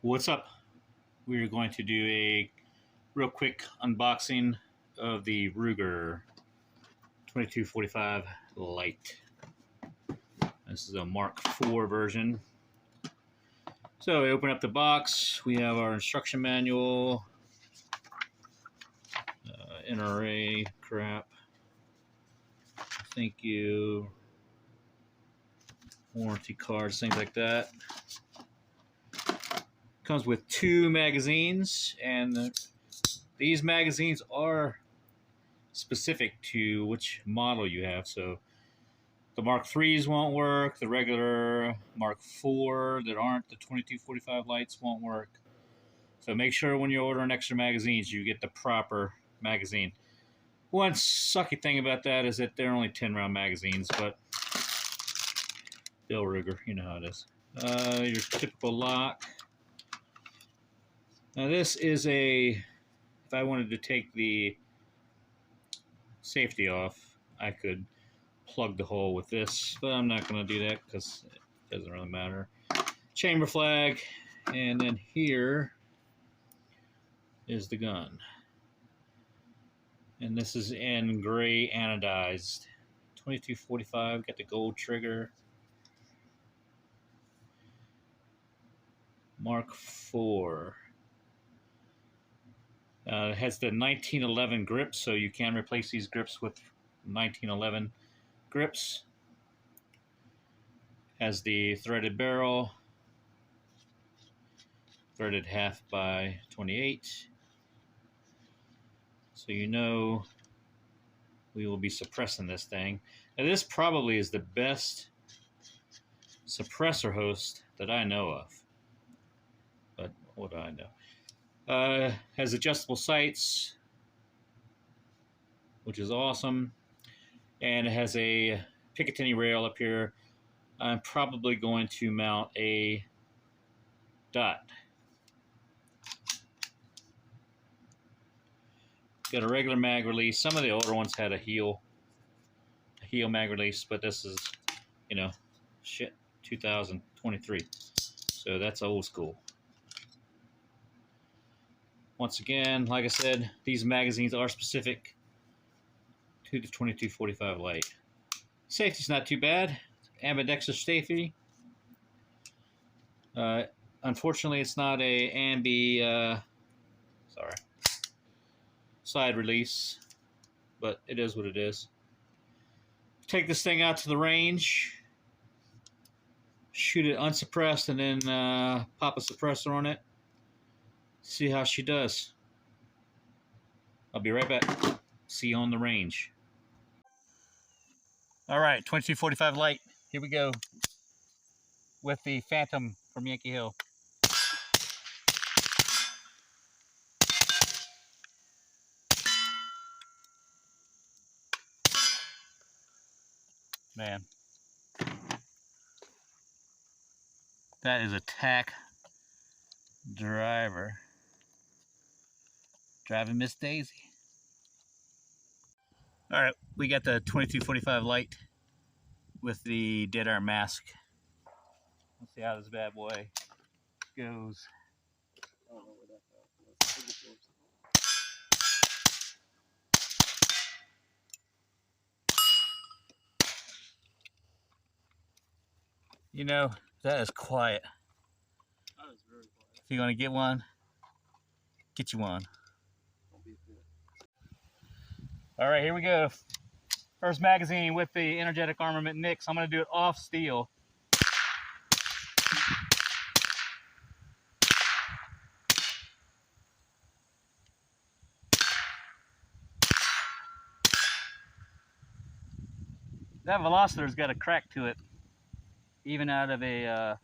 What's up? We're going to do a real quick unboxing of the Ruger 2245 Lite. This is a Mark IV version. So we open up the box. We have our instruction manual, NRA crap. Thank you. Warranty cards, things like that. Comes with 2 magazines, and these magazines are specific to which model you have. So the Mark IIIs won't work, the regular Mark IV that aren't the 2245 lights won't work. So make sure when you're ordering extra magazines you get the proper magazine. One sucky thing about that is that they're only 10-round magazines, but Bill Ruger, you know how it is. Your typical lock. Now this is if I wanted to take the safety off, I could plug the hole with this, but I'm not going to do that because it doesn't really matter. Chamber flag, and then here is the gun. And this is in gray anodized. 2245, got the gold trigger. Mark IV. It has the 1911 grips, so you can replace these grips with 1911 grips. Has the threaded barrel, threaded 1/2 by 28. So you know we will be suppressing this thing. Now this probably is the best suppressor host that I know of. But what do I know? Has adjustable sights, which is awesome, and it has a Picatinny rail up here. I'm probably going to mount a dot. Got a regular mag release. Some of the older ones had a heel mag release, but this is, you know, shit, 2023. So that's old school. Once again, like I said, these magazines are specific to the 2245 Lite. Safety's not too bad. Ambidextrous safety. Unfortunately, it's not a ambi side release, but it is what it is. Take this thing out to the range, shoot it unsuppressed, and then pop a suppressor on it. See how she does. I'll be right back. See you on the range. All right, 2245 Lite. Here we go with the Phantom from Yankee Hill. Man, that is a tack driver. Driving Miss Daisy. All right, we got the 2245 Lite with the dead air mask. Let's see how this bad boy goes. I don't know where that goes. You know, that is quiet. That is very quiet. If you're gonna get one, get you one. All right, here we go. First magazine with the energetic armament mix. I'm gonna do it off steel. That velocitor's got a crack to it, even out of a